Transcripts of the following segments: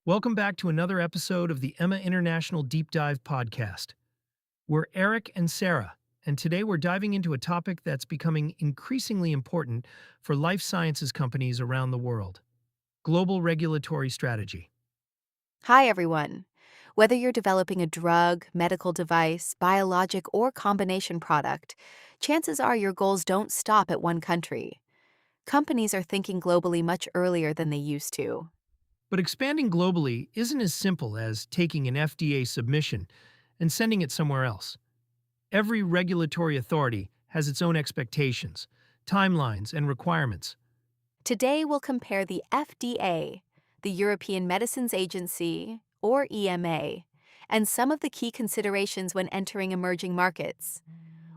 Welcome back to another episode of the EMA International Deep Dive podcast. We're Eric and Sarah, and today we're diving into a topic that's becoming increasingly important for life sciences companies around the world: global regulatory strategy. Hi, everyone. Whether you're developing a drug, medical device, biologic, or combination product, chances are your goals don't stop at one country. Companies are thinking globally much earlier than they used to. But expanding globally isn't as simple as taking an FDA submission and sending it somewhere else. Every regulatory authority has its own expectations, timelines, and requirements. Today, we'll compare the FDA, the European Medicines Agency, or EMA, and some of the key considerations when entering emerging markets.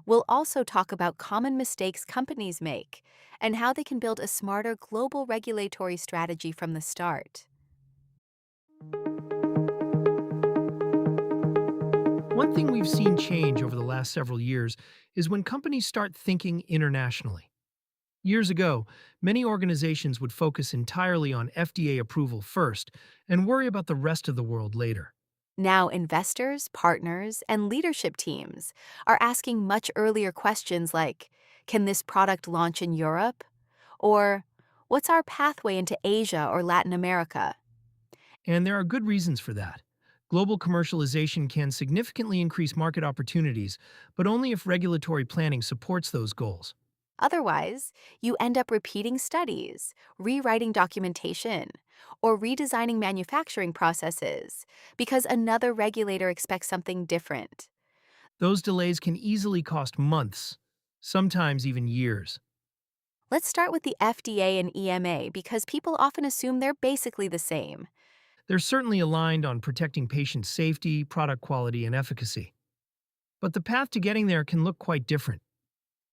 We'll also talk about common mistakes companies make and how they can build a smarter global regulatory strategy from the start. One thing we've seen change over the last several years is when companies start thinking internationally. Years ago, many organizations would focus entirely on FDA approval first and worry about the rest of the world later. Now, investors, partners, and leadership teams are asking much earlier questions like, can this product launch in Europe? Or, what's our pathway into Asia or Latin America? And there are good reasons for that. Global commercialization can significantly increase market opportunities, but only if regulatory planning supports those goals. Otherwise, you end up repeating studies, rewriting documentation, or redesigning manufacturing processes because another regulator expects something different. Those delays can easily cost months, sometimes even years. Let's start with the FDA and EMA because people often assume they're basically the same. They're certainly aligned on protecting patient safety, product quality, and efficacy. But the path to getting there can look quite different.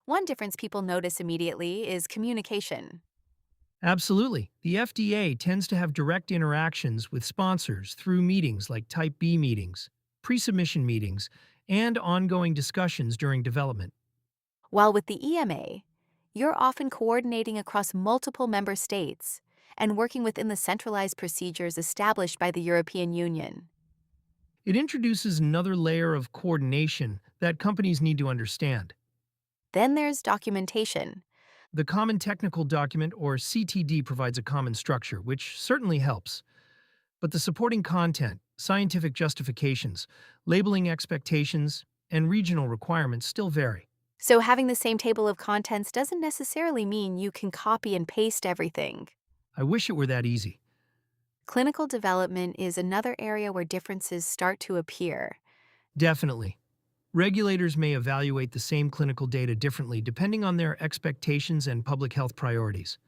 One difference people notice immediately is communication. Absolutely. The FDA tends to have direct interactions with sponsors through meetings like Type B meetings, pre-submission meetings, and ongoing discussions during development. While with the EMA, you're often coordinating across multiple member states and working within the centralized procedures established by the European Union. It introduces another layer of coordination that companies need to understand. Then there's documentation. The Common Technical Document, or CTD, provides a common structure, which certainly helps. But the supporting content, scientific justifications, labeling expectations, and regional requirements still vary. So having the same table of contents doesn't necessarily mean you can copy and paste everything. I wish it were that easy. Clinical development is another area where differences start to appear. Definitely. Regulators may evaluate the same clinical data differently depending on their expectations and public health priorities.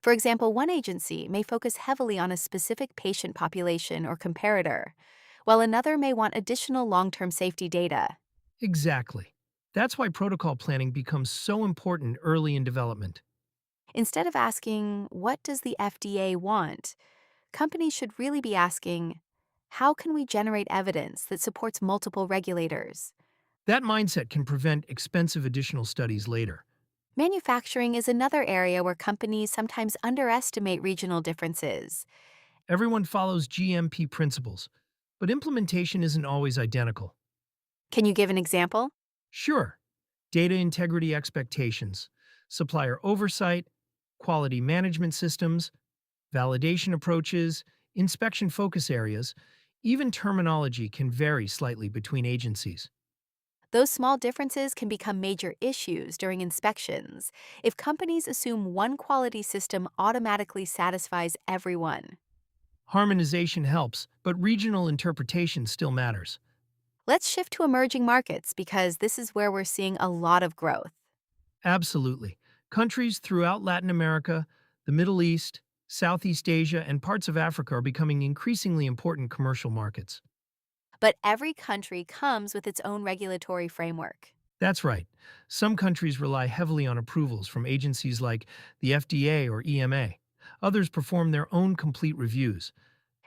For example, one agency may focus heavily on a specific patient population or comparator, while another may want additional long-term safety data. Exactly. That's why protocol planning becomes so important early in development. Instead of asking, what does the FDA want? Companies should really be asking, how can we generate evidence that supports multiple regulators? That mindset can prevent expensive additional studies later. Manufacturing is another area where companies sometimes underestimate regional differences. Everyone follows GMP principles, but implementation isn't always identical. Can you give an example? Sure, data integrity expectations, supplier oversight, quality management systems, validation approaches, inspection focus areas, even terminology can vary slightly between agencies. Those small differences can become major issues during inspections if companies assume one quality system automatically satisfies everyone. Harmonization helps, but regional interpretation still matters. Let's shift to emerging markets because this is where we're seeing a lot of growth. Absolutely. Countries throughout Latin America, the Middle East, Southeast Asia, and parts of Africa are becoming increasingly important commercial markets. But every country comes with its own regulatory framework. That's right. Some countries rely heavily on approvals from agencies like the FDA or EMA. Others perform their own complete reviews.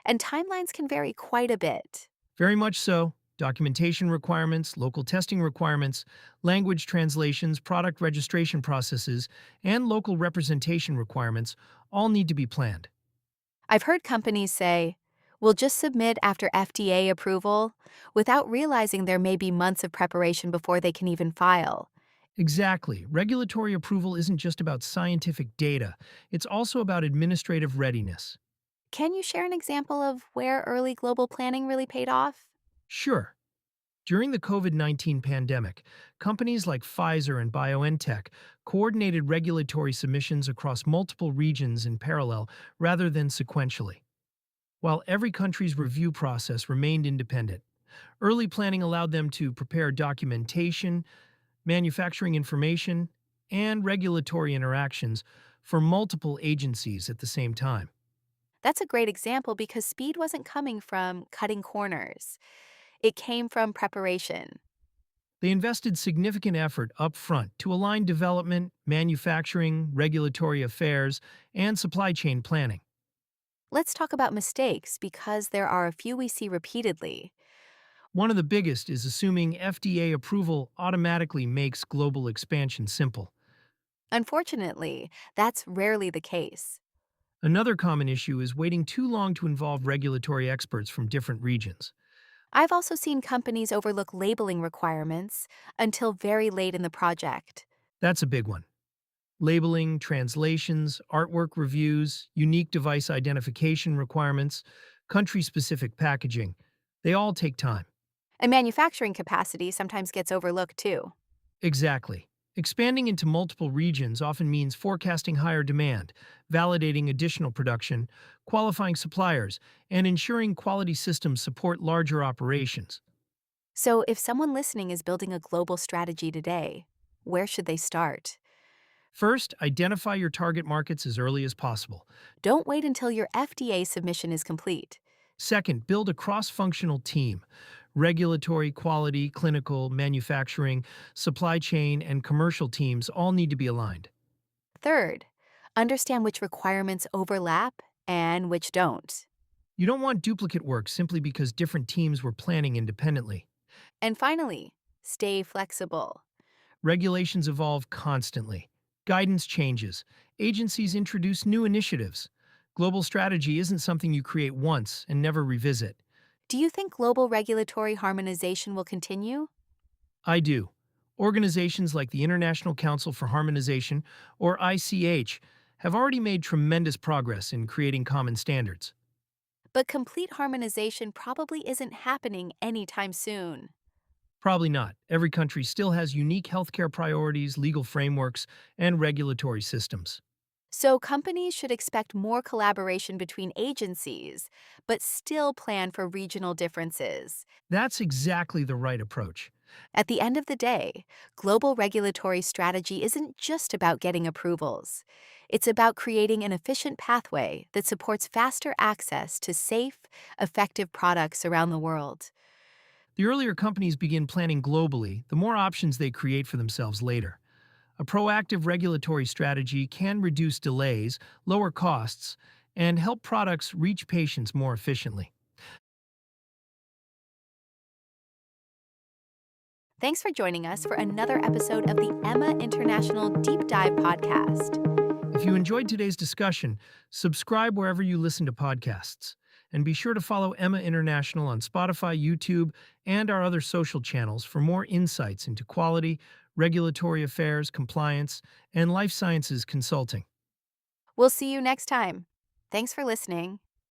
And timelines can vary quite a bit. Very much so. Documentation requirements, local testing requirements, language translations, product registration processes, and local representation requirements all need to be planned. I've heard companies say, will just submit after FDA approval without realizing there may be months of preparation before they can even file. Exactly. Regulatory approval isn't just about scientific data, it's also about administrative readiness. Can you share an example of where early global planning really paid off? Sure, during the COVID-19 pandemic, companies like Pfizer and BioNTech coordinated regulatory submissions across multiple regions in parallel rather than sequentially. While every country's review process remained independent, early planning allowed them to prepare documentation, manufacturing information, and regulatory interactions for multiple agencies at the same time. That's a great example because speed wasn't coming from cutting corners. It came from preparation. They invested significant effort up front to align development, manufacturing, regulatory affairs, and supply chain planning. Let's talk about mistakes because there are a few we see repeatedly. One of the biggest is assuming FDA approval automatically makes global expansion simple. Unfortunately, that's rarely the case. Another common issue is waiting too long to involve regulatory experts from different regions. I've also seen companies overlook labeling requirements until very late in the project. That's a big one. Labeling, translations, artwork reviews, unique device identification requirements, country-specific packaging, they all take time. And manufacturing capacity sometimes gets overlooked too. Exactly. Expanding into multiple regions often means forecasting higher demand, validating additional production, qualifying suppliers, and ensuring quality systems support larger operations. So, if someone listening is building a global strategy today, where should they start? First, identify your target markets as early as possible. Don't wait until your FDA submission is complete. Second, build a cross-functional team. Regulatory, quality, clinical, manufacturing, supply chain, and commercial teams all need to be aligned. Third, understand which requirements overlap and which don't. You don't want duplicate work simply because different teams were planning independently. And finally, stay flexible. Regulations evolve constantly. Guidance changes. Agencies introduce new initiatives. Global strategy isn't something you create once and never revisit. Do you think global regulatory harmonization will continue? I do. Organizations like the International Council for Harmonization, or ICH, have already made tremendous progress in creating common standards. But complete harmonization probably isn't happening anytime soon. Probably not. Every country still has unique healthcare priorities, legal frameworks, and regulatory systems. So companies should expect more collaboration between agencies, but still plan for regional differences. That's exactly the right approach. At the end of the day, global regulatory strategy isn't just about getting approvals. It's about creating an efficient pathway that supports faster access to safe, effective products around the world. The earlier companies begin planning globally, the more options they create for themselves later. A proactive regulatory strategy can reduce delays, lower costs, and help products reach patients more efficiently. Thanks for joining us for another episode of the EMA International Deep Dive Podcast. If you enjoyed today's discussion, subscribe wherever you listen to podcasts. And be sure to follow Emma International on Spotify, YouTube, and our other social channels for more insights into quality, regulatory affairs, compliance, and life sciences consulting. We'll see you next time. Thanks for listening.